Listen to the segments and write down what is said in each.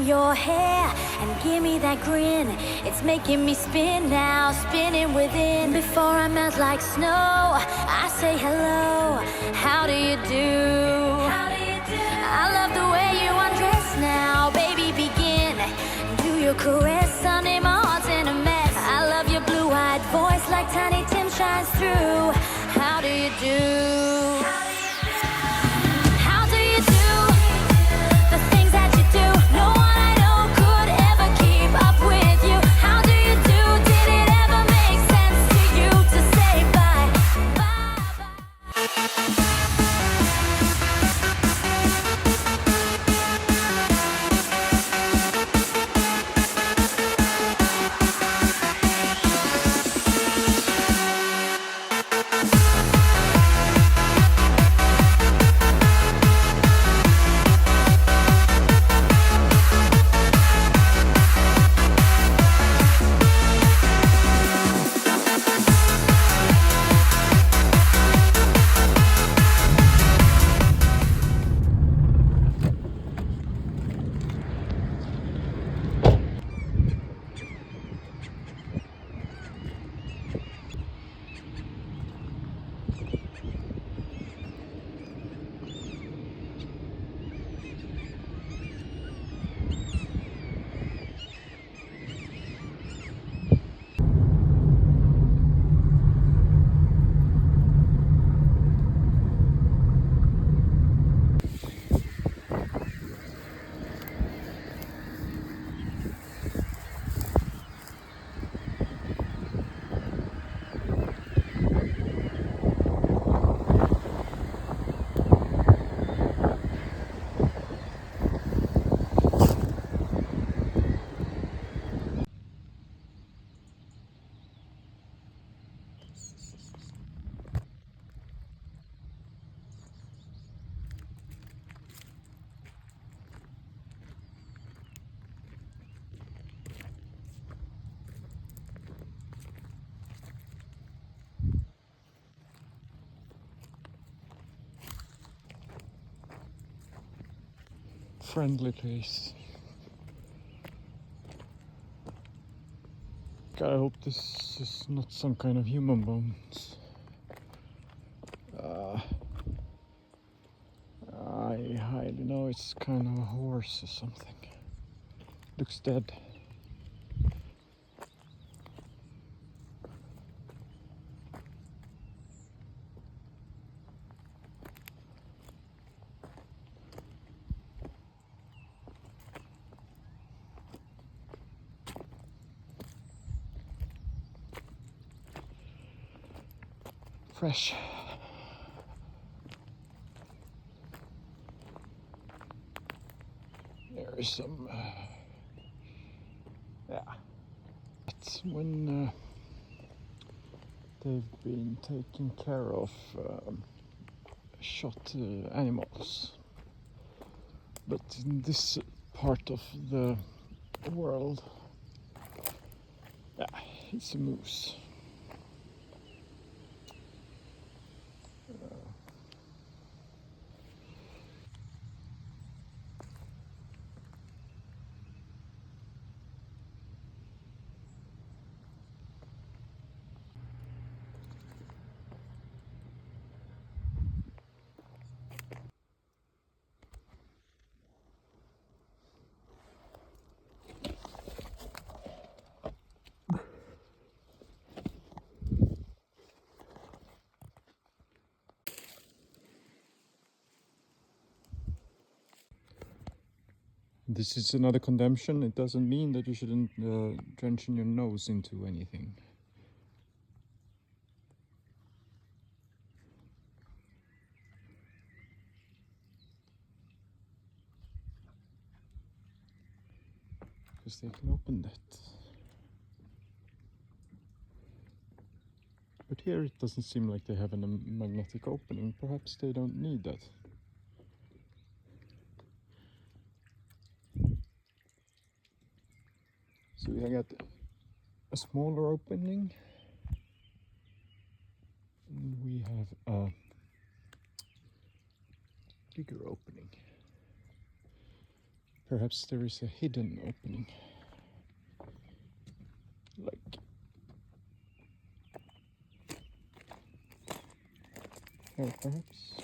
your hair and give me that grin. It's making me spin now, spinning within. Before I melt like snow, I say hello. How do you do? I love the way you undress now. Baby, begin. Do your caress. Sunday, my heart's in a mess. I love your blue-eyed voice like Tiny Tim shines through. How do you do? How do you do the things that you do? No one I know could ever keep up with you. How do you do? Did it ever make sense to you to say bye, bye, bye? Friendly place. God, I hope this is not some kind of human bones. I highly know it's kind of a horse or something. Looks dead. Fresh. There is some. Yeah. That's when they've been taking care of shot animals. But in this part of the world, yeah, it's a moose. This is another condemnation. It doesn't mean that you shouldn't drench your nose into anything. Because they can open that. But here it doesn't seem like they have a magnetic opening. Perhaps they don't need that. So we got a smaller opening, and we have a bigger opening. Perhaps there is a hidden opening. Like here, perhaps.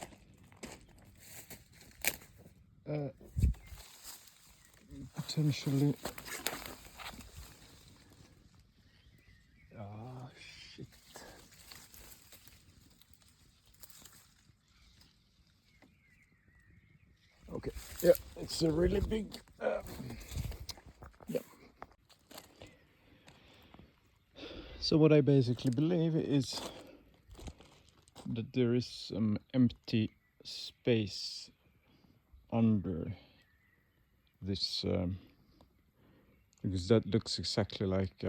Potentially. Ah, shit. Okay, yeah, it's a really big. Yeah. So what I basically believe is that there is some empty space under this, because that looks exactly like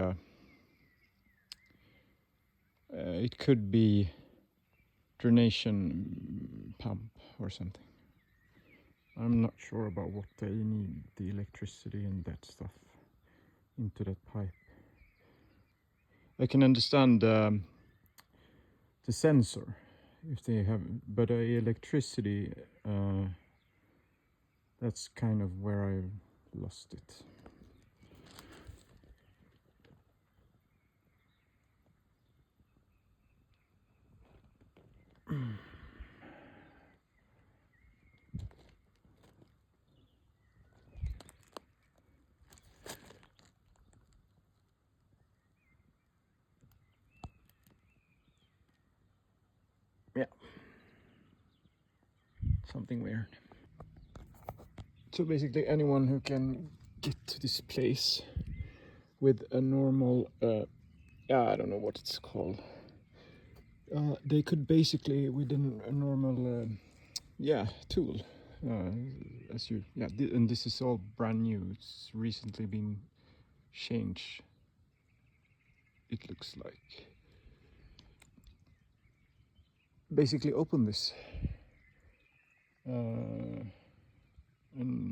it could be drenation pump or something. I'm not sure about what they need the electricity and that stuff into that pipe. I can understand the sensor if they have, but electricity, that's kind of where I lost it. Yeah, something weird. So basically anyone who can get to this place with a normal, I don't know what it's called. They could basically, with a normal, tool, as you, and this is all brand new. It's recently been changed. It looks like. Basically, open this and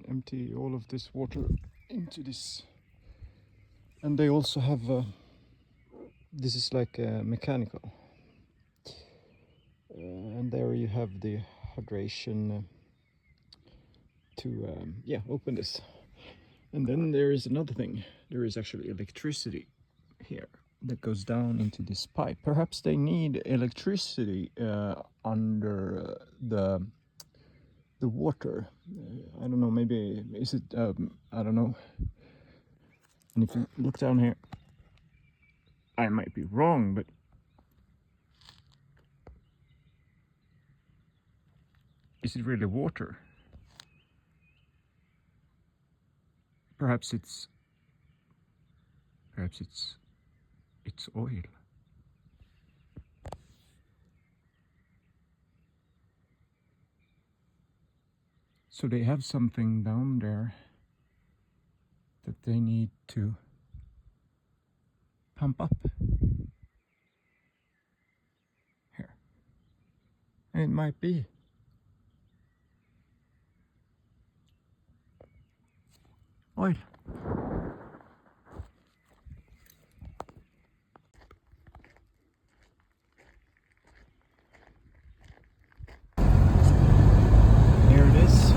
empty all of this water into this. And they also have. This is like mechanical. And there you have the hydration to open this. And then there is another thing. There is actually electricity here that goes down into this pipe. Perhaps they need electricity under the water. I don't know, maybe is it I don't know. And if you look down here, I might be wrong, but is it really water? Perhaps it's oil. So they have something down there that they need to pump up here. And it might be oil. Here it is.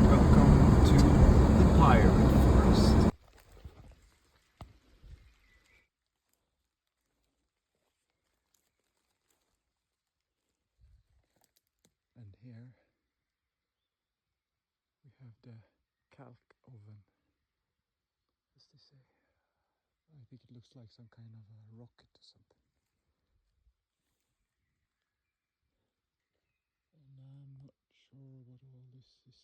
Welcome to the pirate forest. And here we have the calc oven, as they say. I think it looks like some kind of a rocket or something. And I'm not sure what all this is.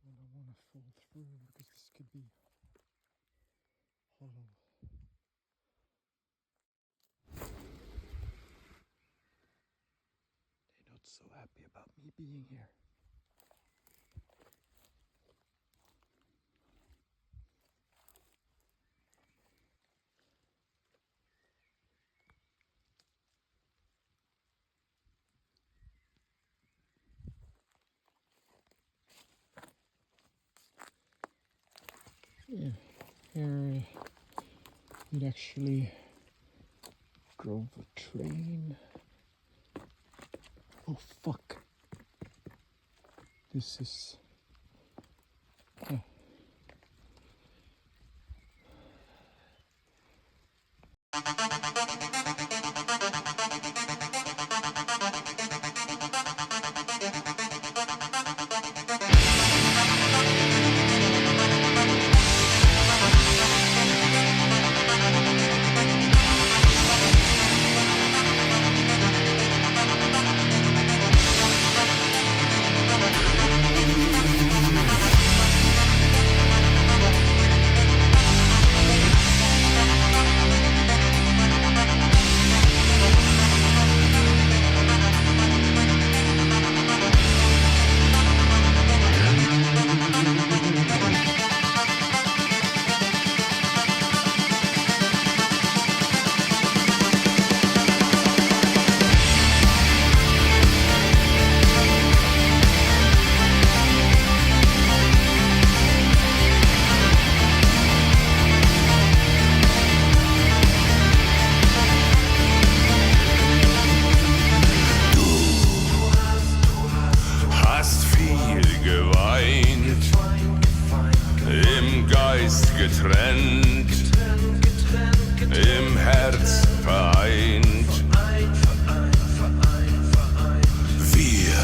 I don't want to fall through because this could be hollow. They're not so happy about me being here. Yeah, here it actually Grove train. Oh fuck. This is... Oh. Getrennt, im Herz vereint. Wir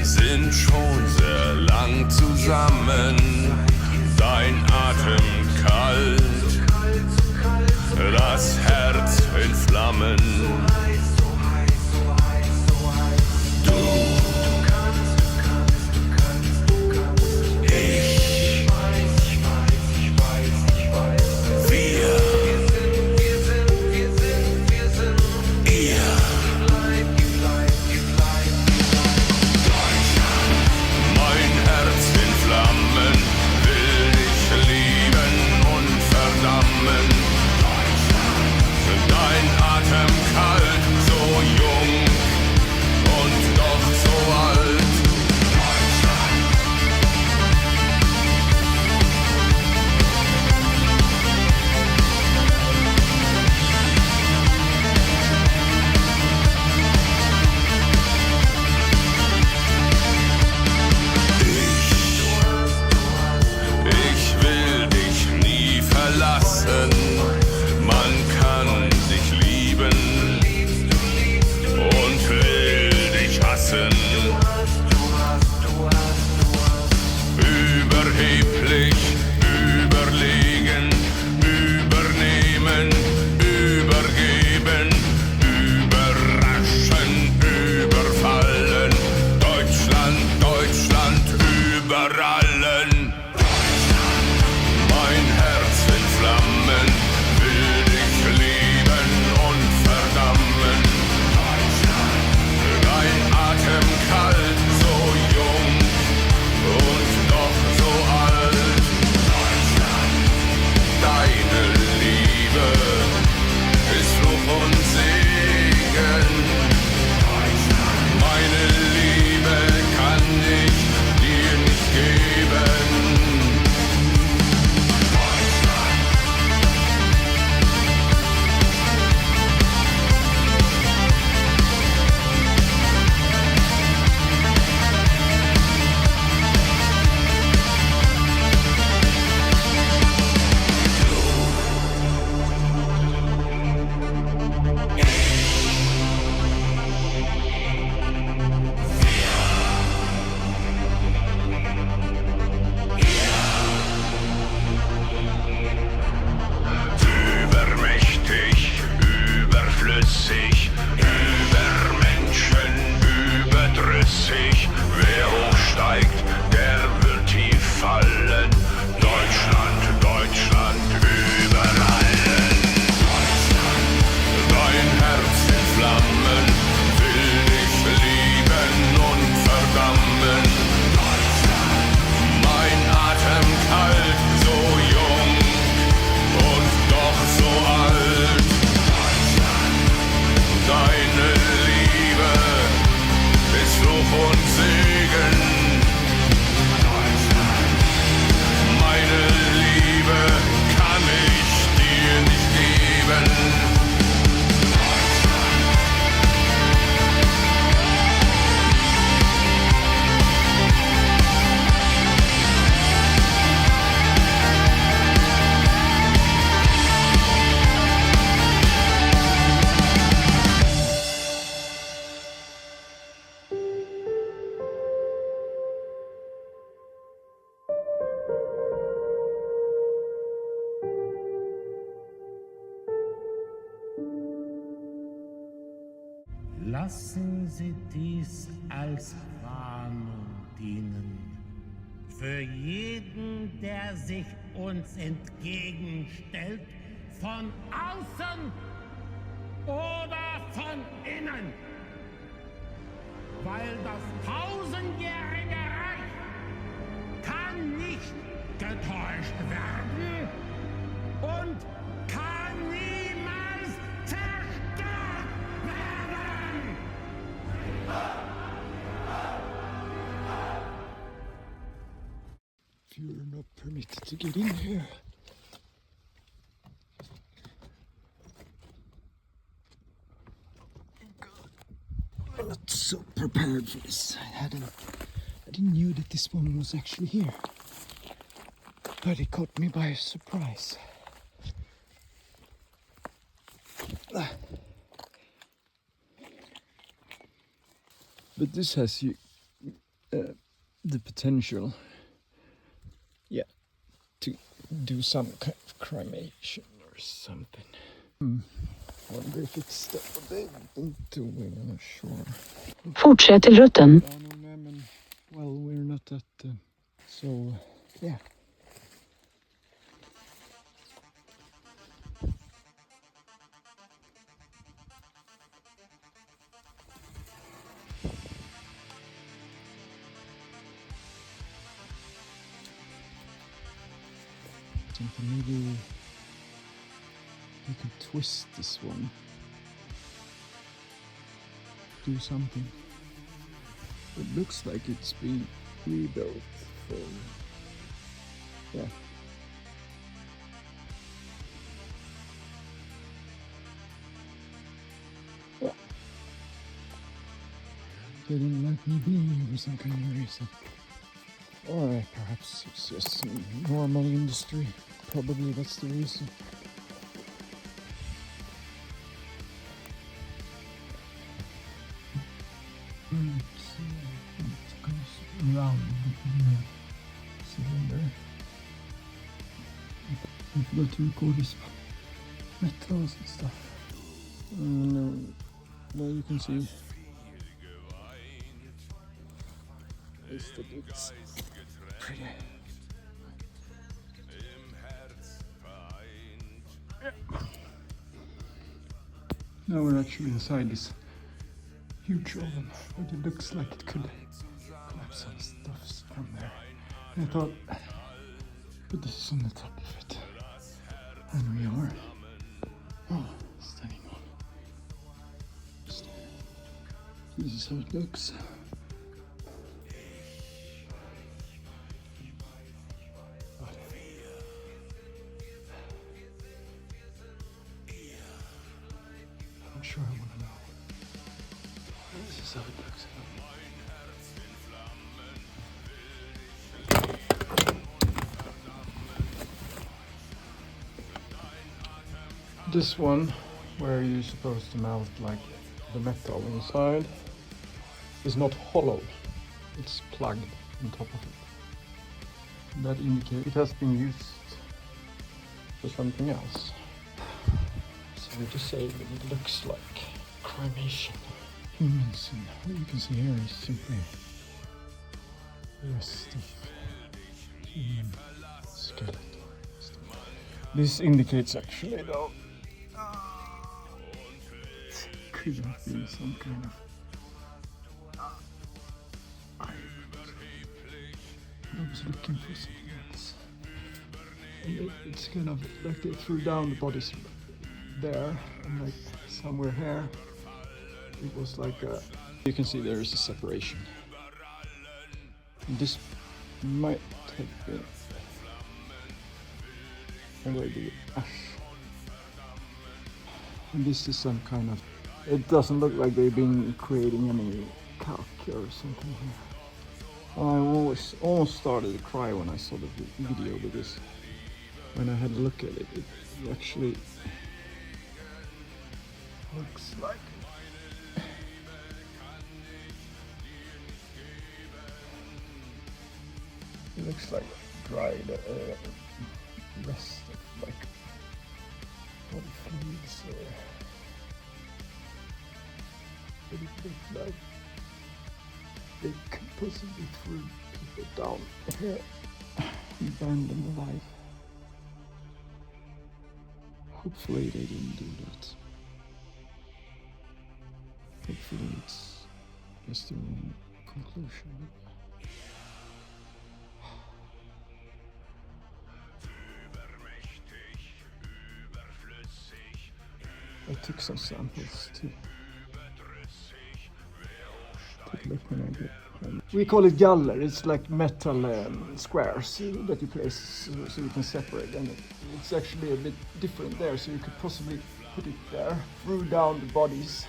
sind schon sehr lang zusammen, dein Atem kalt, das Herz in Flammen. Dein Atem kalt. Lassen Sie dies als Warnung dienen. Für jeden, der sich uns entgegenstellt, von außen oder von innen. Weil das tausendjährige Reich kann nicht getäuscht werden und kann niemals zerstört werden. You're not permitted to get in here. I'm not so prepared for this. I didn't knew that this one was actually here. But it caught me by surprise. But this has the potential, yeah, to do some kind of cremation or something. Wonder if it's what they've been doing, I'm not sure. Fortsätt till rutten. Well, we're not at, so, yeah. Maybe we could twist this one. Do something. It looks like it's been rebuilt from, yeah. Yeah. They didn't let me be here for some kind of reason. Or perhaps it's just normal industry. Probably that's the reason. It goes around the cylinder. I forgot to record this metals and stuff. No, well, you can see it's pretty. Now we're actually inside this huge oven, but it looks like it could collapse some stuff from there. And I thought, put this on the top of it. And we are. Oh, standing on. This is how it looks. I'm sure I want to know. This is how it looks. This one, where you're supposed to melt like the metal inside, is not hollow. It's plugged on top of it. That indicates it has been used for something else. Sorry to say, but it looks like cremation. Humans, and what you can see here is simply the rest of human skeleton. This indicates actually though it could have been some kind of I was looking for something else. And it's kind of like they threw down the bodies there, and like somewhere here it was like a, you can see there is a separation. And this might have been already ash. And this is some kind of, it doesn't look like they've been creating any calc or something here. I almost started to cry when I saw the video with this. When I had a look at it, it actually looks like it looks like dried rest of like body fluids. but it looks like they could possibly throw people down here and burn them alive. Hopefully they didn't do that. Hopefully it's just the wrong conclusion. I took some samples to take a look when I get home. We call it galler. It's like metal squares that you place so you can separate, and it's actually a bit different there, so you could possibly put it there, through down the bodies,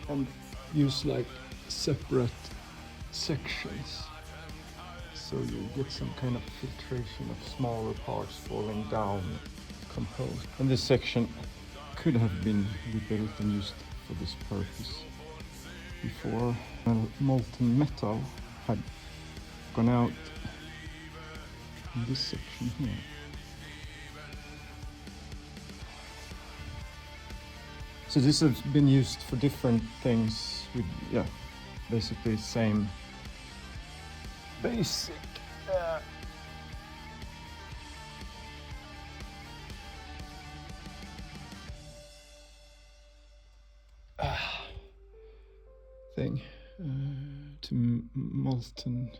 and use like separate sections, so you get some kind of filtration of smaller parts falling down, composed. And this section could have been rebuilt and used for this purpose before molten metal had gone out in this section here. So this has been used for different things with, yeah, basically same basic thing to molten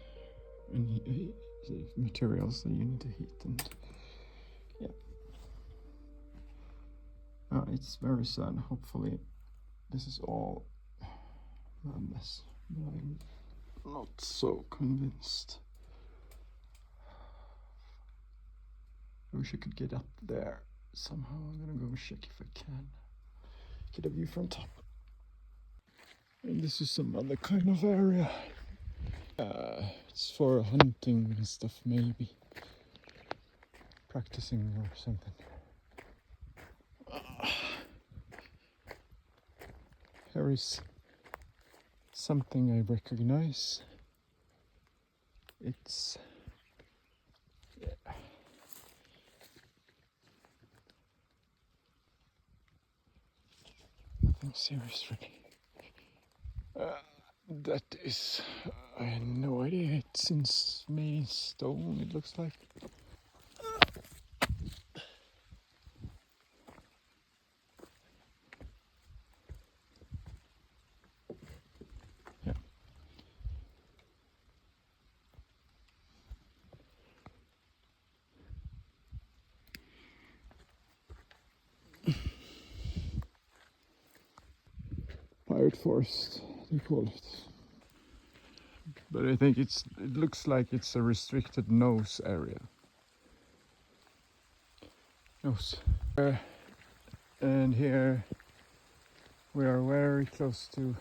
and materials that you need to heat, and yeah. It's very sad. Hopefully this is all madness, but I'm not so convinced. I wish I could get up there somehow. I'm gonna go check if I can get a view from top. And this is some other kind of area. It's for hunting and stuff, maybe. Practicing or something. Here is something I recognize. It's... yeah. Nothing serious, really. That is, I had no idea. It's made in stone, it looks like. Yeah. Pirate forest, they call it. But I think it looks like it's a restricted nose area. Nose. And here we are very close to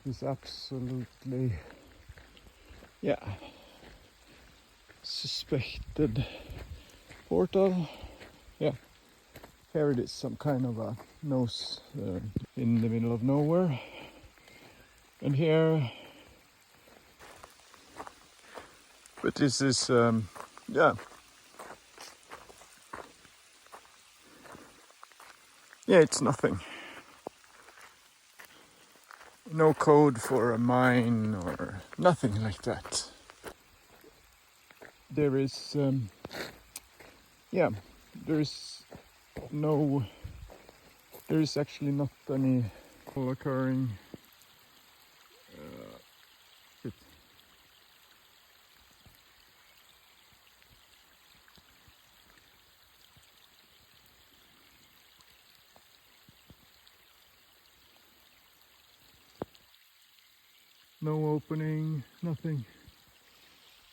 this absolutely, yeah, suspected portal. Yeah, here it is, some kind of a nose in the middle of nowhere. And here, but this is, yeah. Yeah, it's nothing. No code for a mine or nothing like that. There is, yeah, there is actually not any occurring. No opening, nothing.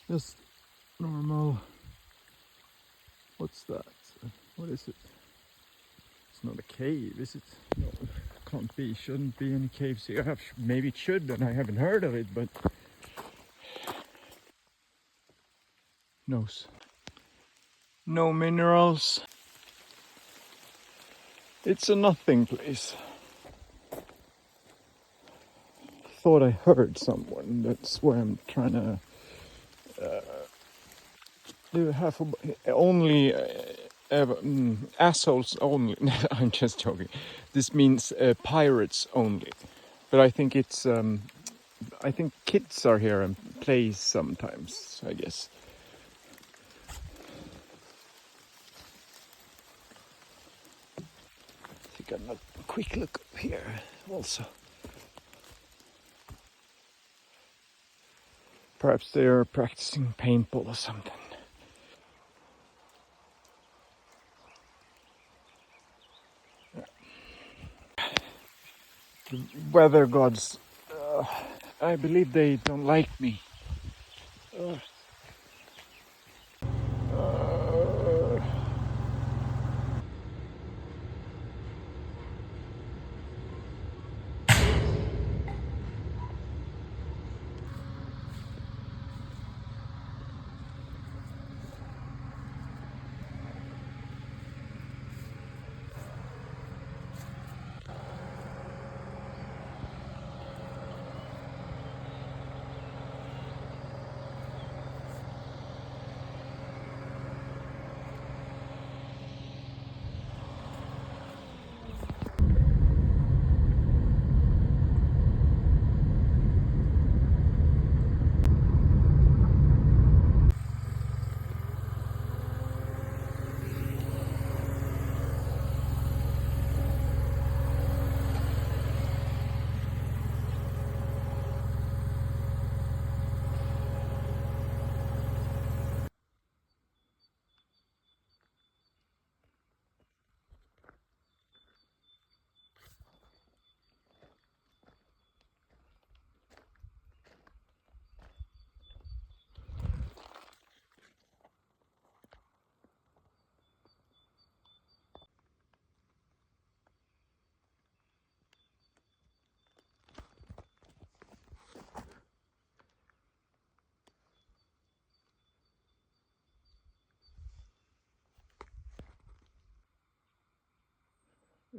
Just normal. What's that? What is it? It's not a cave, is it? No, can't be. Shouldn't be any caves here. Maybe it should, and I haven't heard of it, but no minerals. It's a nothing place. Thought I heard someone. That's where I'm trying to do half only assholes only. I'm just joking. This means pirates only. But I think it's I think kids are here and play sometimes, I guess. Take a quick look up here also. Perhaps they are practicing paintball or something. The weather gods, I believe they don't like me.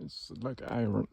It's like iron.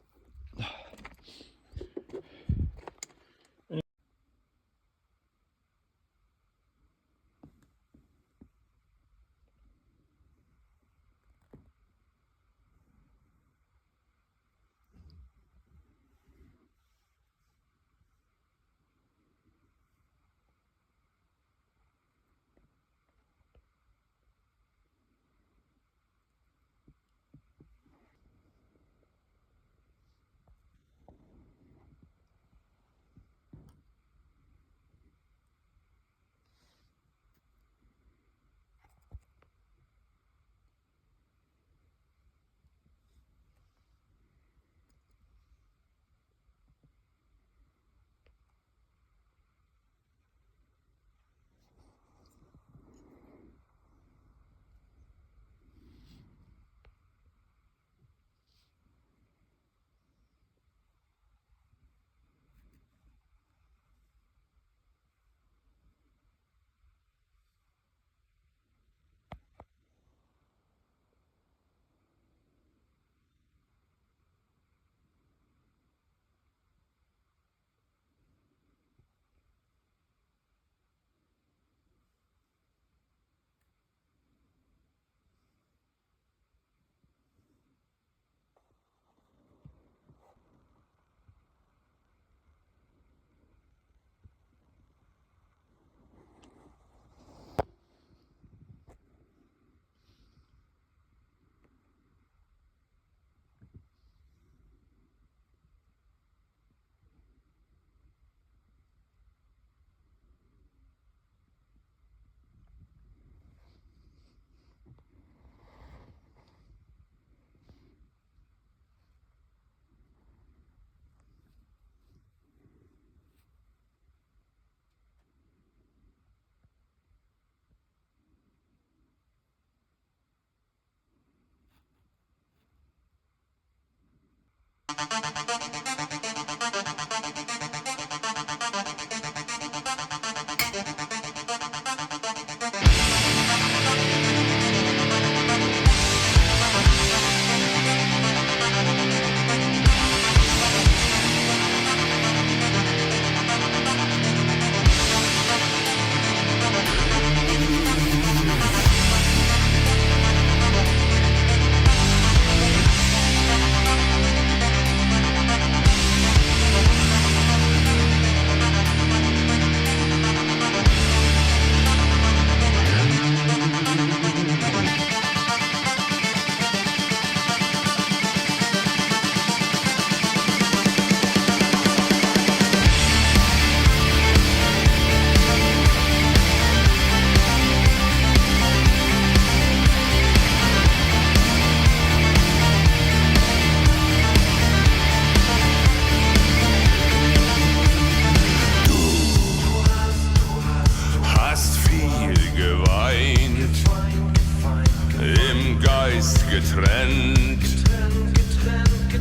Geist getrennt,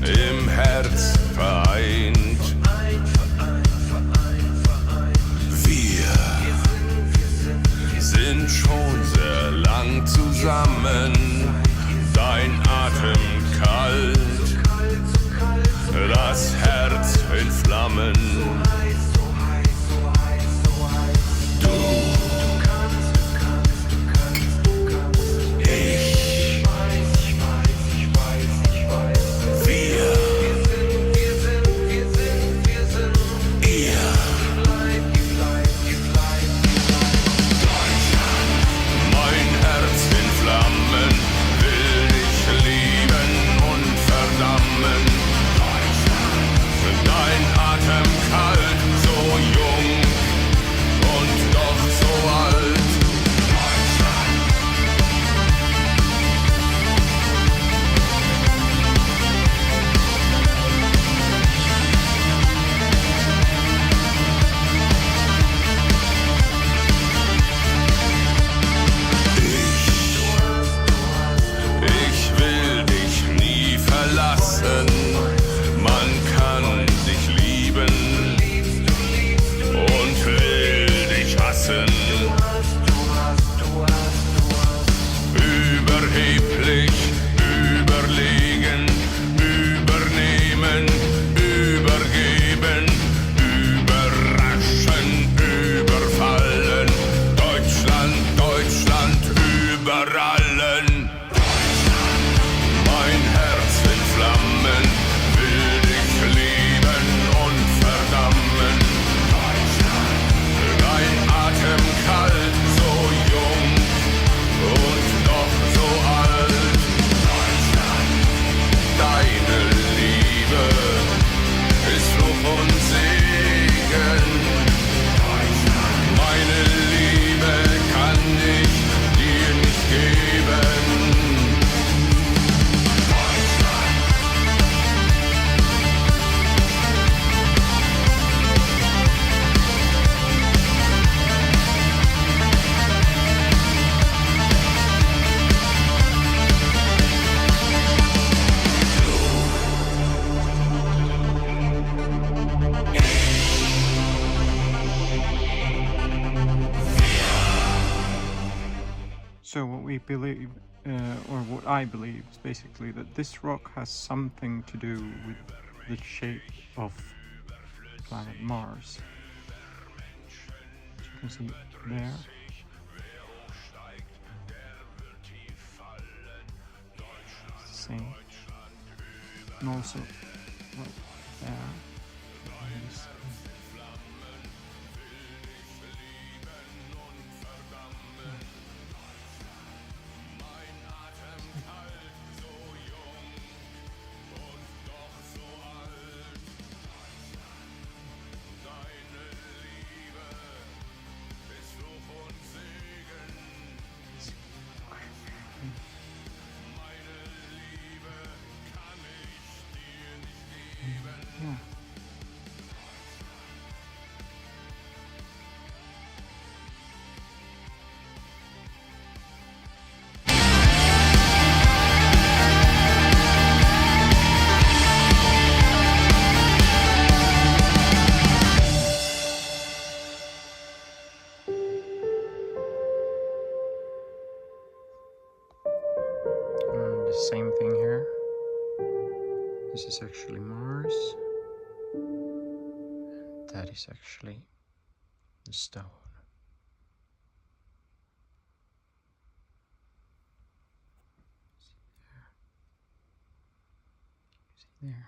im Herz vereint. Wir sind schon sehr lang zusammen, dein Atem kalt, das Herz in Flammen. So what we believe, or what I believe, is basically that this rock has something to do with the shape of planet Mars. As you can see there. It's the same. And also right there. Yeah. And the same thing here. This is actually Mars. That is actually the stone. See there.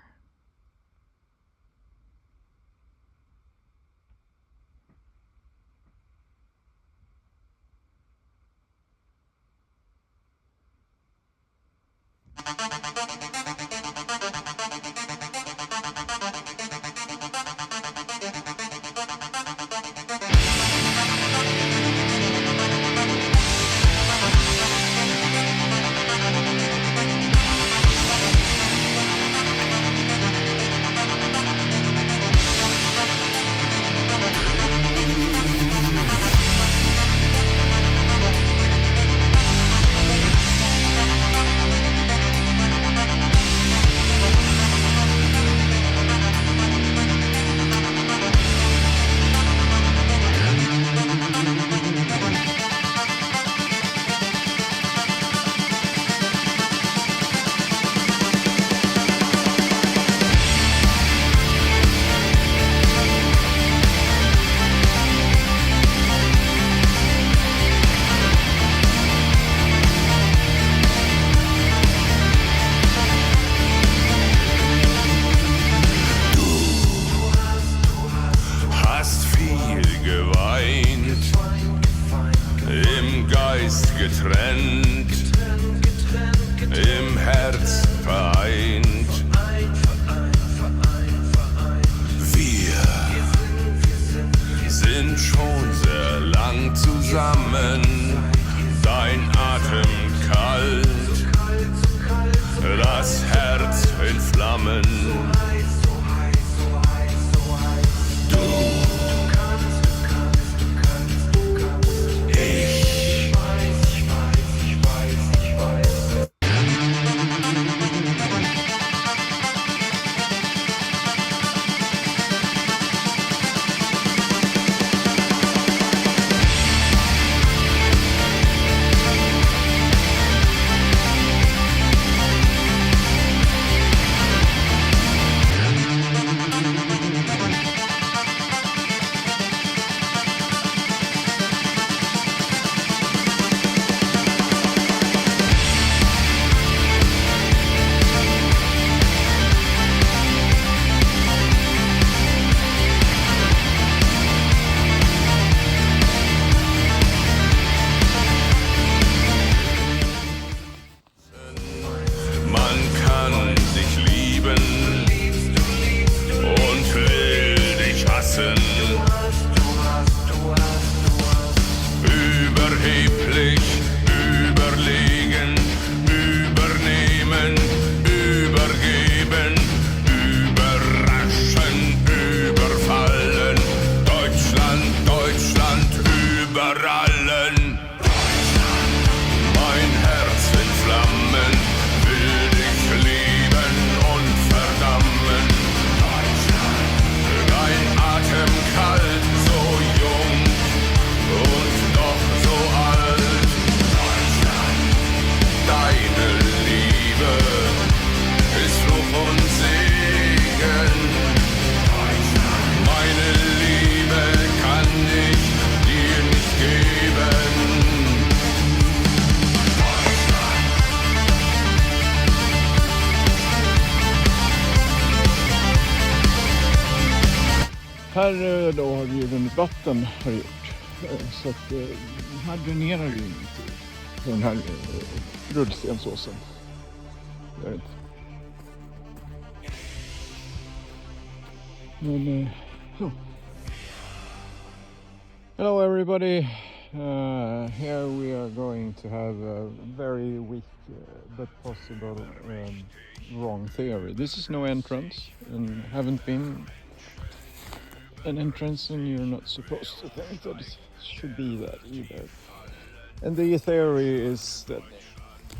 Här då har det ju runnit vatten har det gjort. Så att här dränerar ju inte på den här rullstensåsen. Det gör det inte. Men so. Hello everybody. Here we are going to have a very weak but possible wrong theory. This is no entrance and haven't been an entrance, and you're not supposed to think that it should be that either. And the theory is that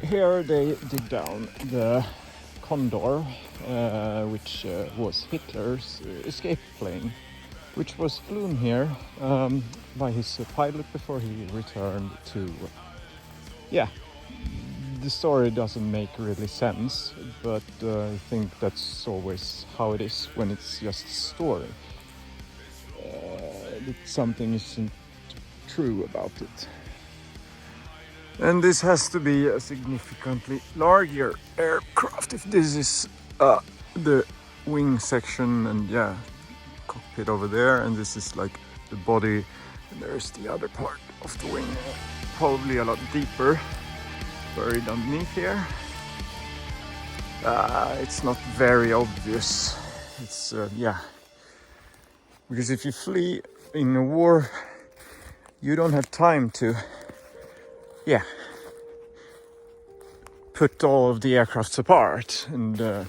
here they dig down the Condor, which was Hitler's escape plane, which was flown here by his pilot before he returned to... Yeah, the story doesn't make really sense, but I think that's always how it is when it's just a story. That something isn't true about it. And this has to be a significantly larger aircraft if this is the wing section, and yeah, cockpit over there, and this is like the body, and there's the other part of the wing, probably a lot deeper, buried underneath here. It's not very obvious. It's yeah, because if you flee in a war, you don't have time to, yeah, put all of the aircrafts apart, and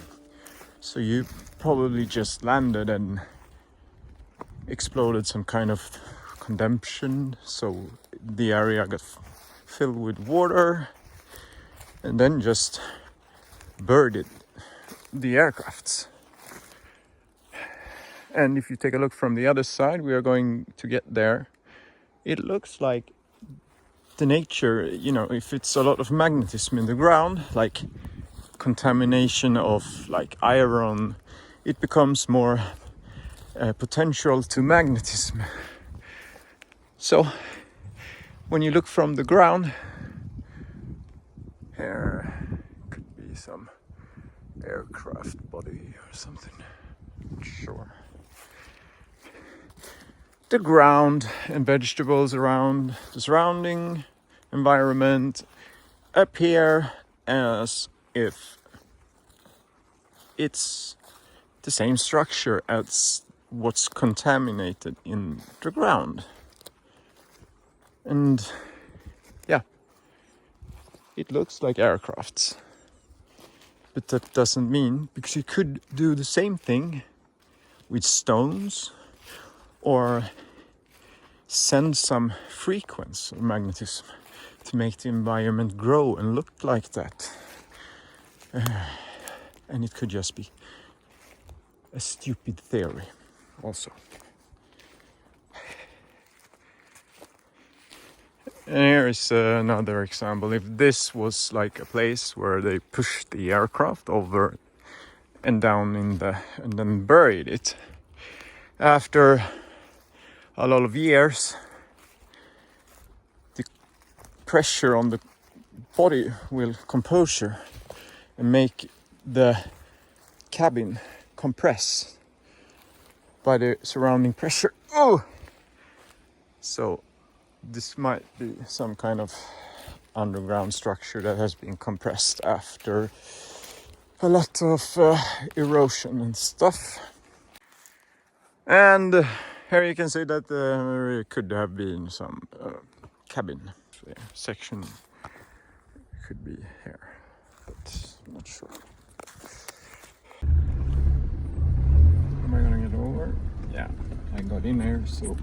so you probably just landed and exploded some kind of condensation, so the area got filled with water, and then just buried the aircrafts. And if you take a look from the other side, we are going to get there. It looks like the nature, you know, if it's a lot of magnetism in the ground, like contamination of like iron, it becomes more potential to magnetism. So when you look from the ground, here could be some aircraft body or something, not sure. The ground and vegetables around the surrounding environment appear as if it's the same structure as what's contaminated in the ground. And yeah, it looks like aircrafts. But that doesn't mean, because you could do the same thing with stones, or send some frequency or magnetism to make the environment grow and look like that. And it could just be a stupid theory also. And here is another example. If this was like a place where they pushed the aircraft over and down in the, and then buried it, after a lot of years, the pressure on the body will composure and make the cabin compress by the surrounding pressure. Oh! So this might be some kind of underground structure that has been compressed after a lot of erosion and stuff. And here you can see that there could have been some cabin section. Could be here, but I'm not sure. Am I gonna get over? Yeah, I got in here, so.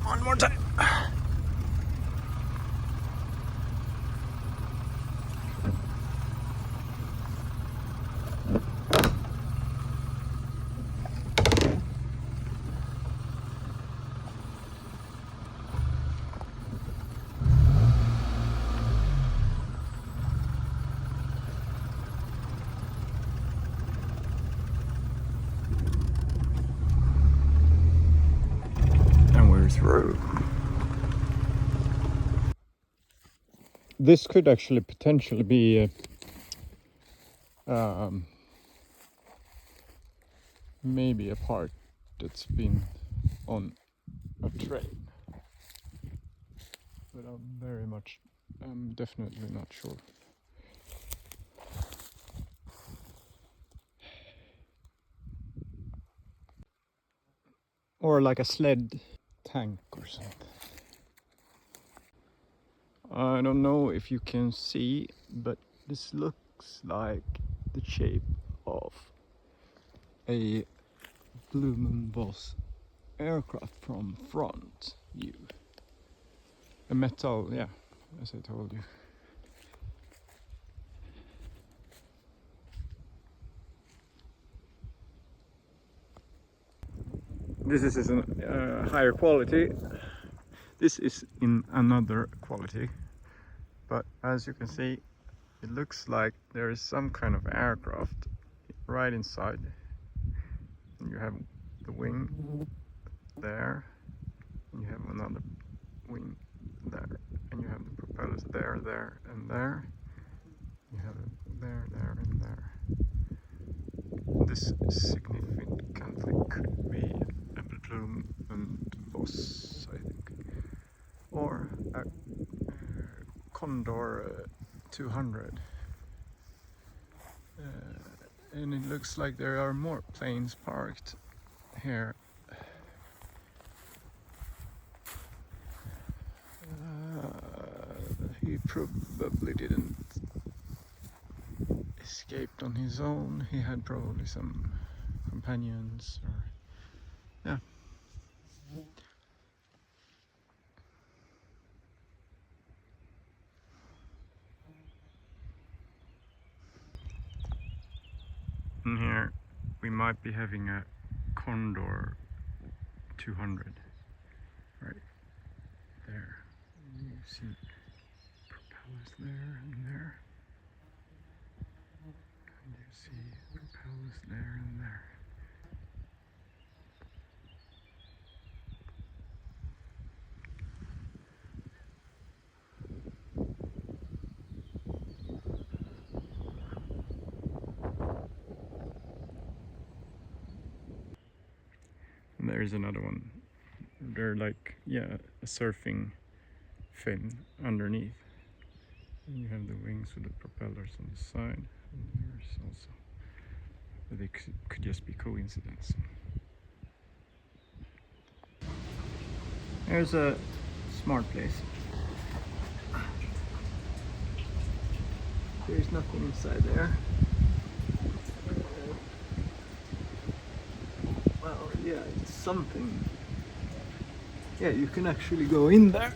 One more time. And we're through. This could actually potentially be maybe a part that's been on a train, but I'm definitely not sure. Or like a sled tank or something. I don't know if you can see, but this looks like the shape of a Blue Boss aircraft from front view. A metal, yeah, as I told you. This is a higher quality. This is in another quality, but as you can see, it looks like there is some kind of aircraft right inside. And you have the wing there, and you have another wing there, and you have the propellers there, there, and there. You have it there, there, and there. This significantly could be a Bloom and Boss, I think, or a Condor 200. And it looks like there are more planes parked here. He probably didn't escape on his own. He had probably some companions, or yeah. And here we might be having a Condor 200 right there. You see propellers there and there. And you see propellers there and there. And there's another one. They're like, yeah, a surfing fin underneath. And you have the wings with the propellers on the side. And there's also, but they could just be coincidence. There's a smart place. There's nothing inside there. Well, yeah, it's something. Yeah, you can actually go in there.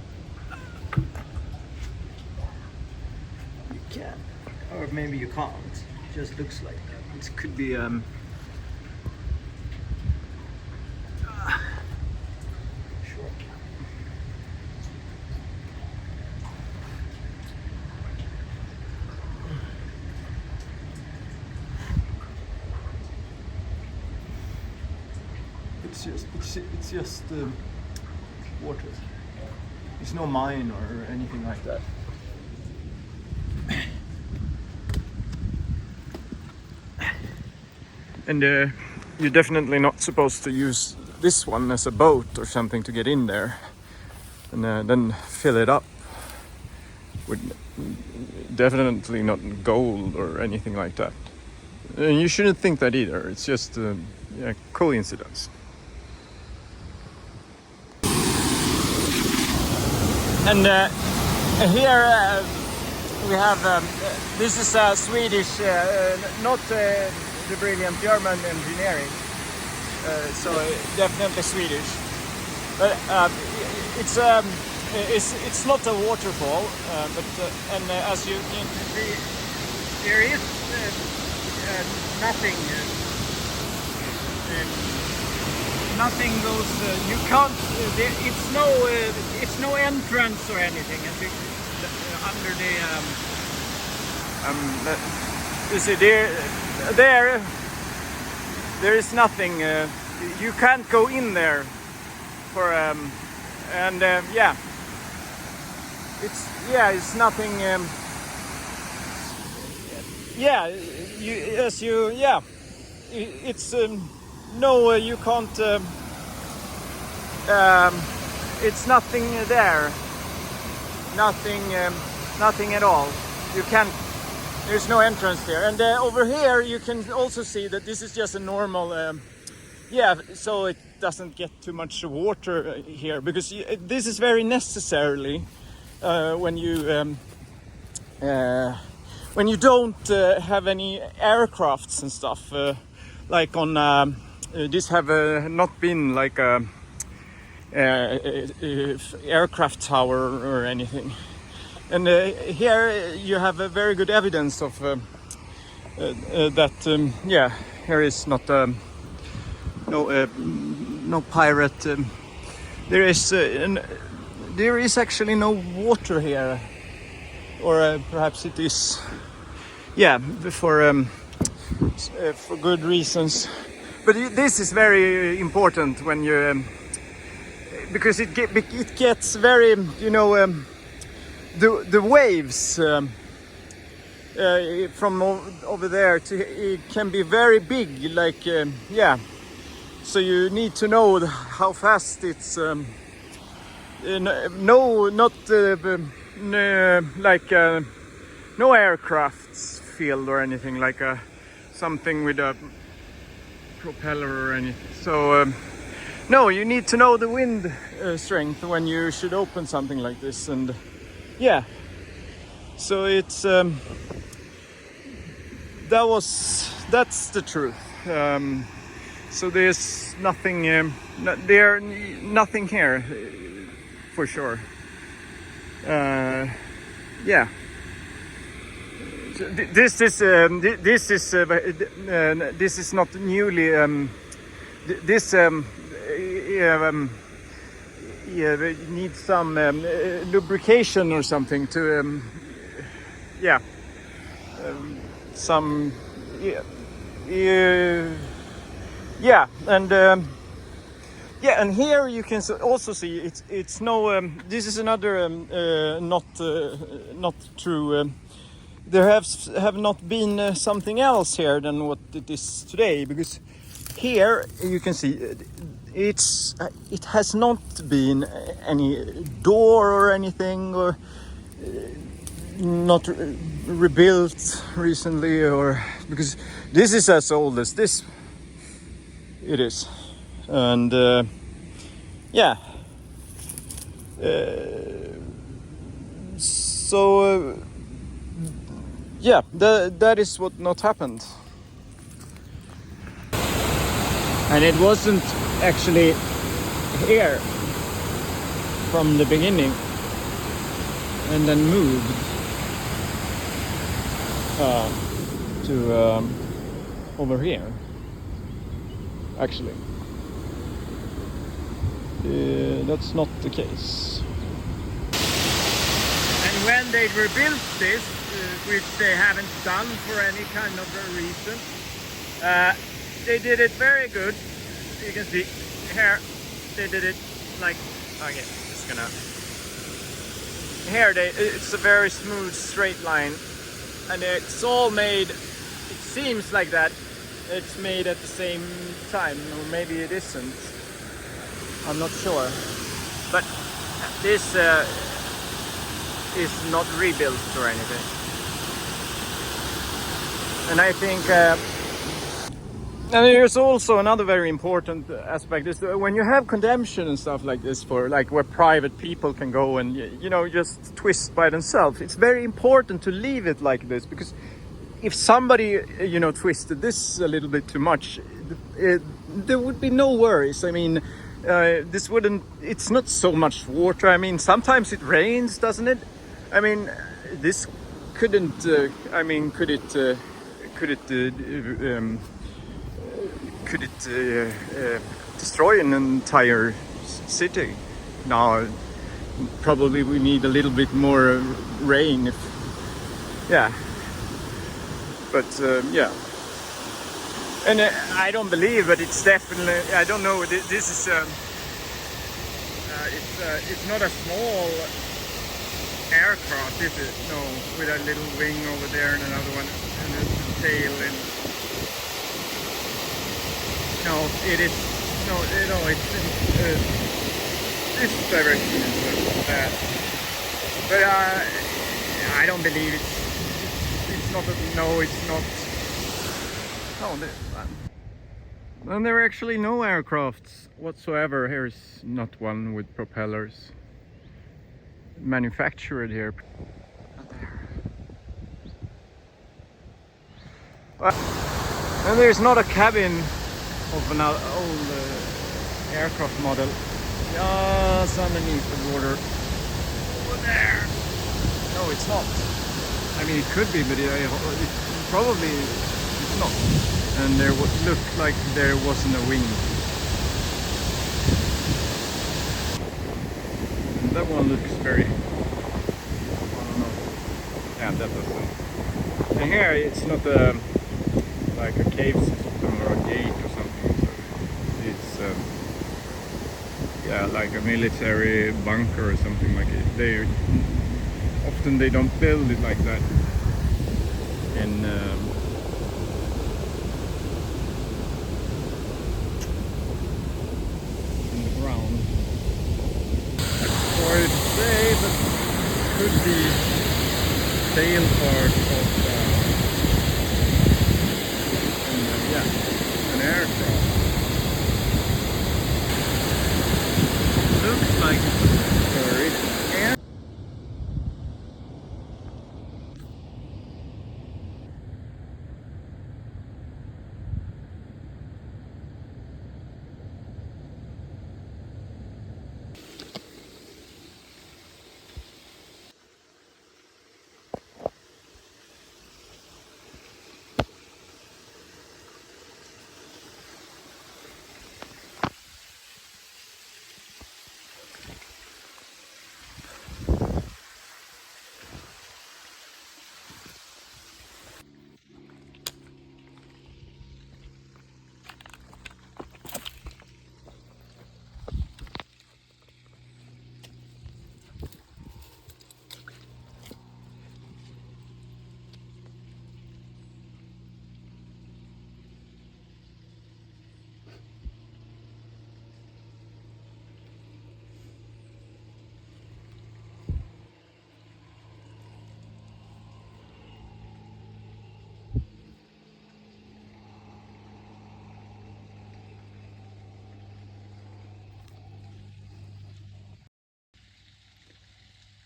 You can, or maybe you can't. It just looks like that. It could be sure. It's just water. It's no mine or anything like that. And you're definitely not supposed to use this one as a boat or something to get in there, and then fill it up with definitely not gold or anything like that. And you shouldn't think that either. It's just a coincidence. And here we have, this is Swedish, not the brilliant German engineering, so definitely Swedish. But it's not a waterfall, but as you can see, there is nothing. Nothing goes. You can't. It's no entrance or anything. As you, under the you see there is nothing. You can't go in there for yeah. It's nothing. It's no, you can't. It's nothing there. Nothing at all. You can't. There's no entrance there. And over here, you can also see that this is just a normal. So it doesn't get too much water here, because this is very necessarily when you don't have any aircrafts and stuff, like on this have not been like a aircraft tower or anything, and here you have a very good evidence of that. Here is not no pirate. There is actually no water here, or perhaps it is. For good reasons. But this is very important when you because it gets very, the waves from over there it can be very big, like so you need to know how fast it's like no aircrafts field or anything, like something with a propeller or anything. So no, you need to know the wind strength when you should open something like this. And so it's that's the truth. So there's nothing nothing here for sure. This is not newly. This needs some lubrication or something to. And here you can also see it's no. This is another not true. There have not been something else here than what it is today, because here you can see it has not been any door or anything, or not rebuilt recently, or because this is as old as this it is. And that is what not happened. And it wasn't actually here from the beginning and then moved to over here, actually. That's not the case. And when they rebuilt this, which they haven't done for any kind of a reason, they did it very good. You can see here they did it like, okay, just gonna, here it's a very smooth straight line, and it's all made, it seems like that it's made at the same time, or maybe it isn't, I'm not sure, but this is not rebuilt or anything. And I think and there's also another very important aspect is that when you have condemnation and stuff like this, for like where private people can go and just twist by themselves, it's very important to leave it like this, because if somebody twisted this a little bit too much, there would be no worries. I mean, this wouldn't. It's not so much water. I mean, sometimes it rains, doesn't it? I mean, this couldn't. I mean, could it? Could it? Could it destroy an entire city? No, probably we need a little bit more rain. Yeah, but yeah. And I don't believe, but it's definitely. I don't know. This is. It's not a small aircraft, is it? No, with a little wing over there and another one and a tail. And no, it is. No, it's this direction is bad. But I don't believe it's not. No, it's not. No, and there are actually no aircrafts whatsoever. Here's not one with propellers manufactured here. And there's not a cabin of an old aircraft model. Just underneath the water. Over there. No, it's not. I mean, it could be, but it probably it's not. And there looked like there wasn't a wing. And that one looks very, I don't know. Yeah, that doesn't. And here it's not like a cave system or a gate or something. So it's yeah, like a military bunker or something like it. They don't build it like that. In ground. That's hard to say, but could be tail part of yeah, an aircraft. Looks like it's air.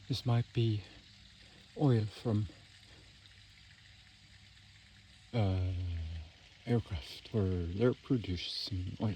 This might be oil from aircraft, or they're producing oil.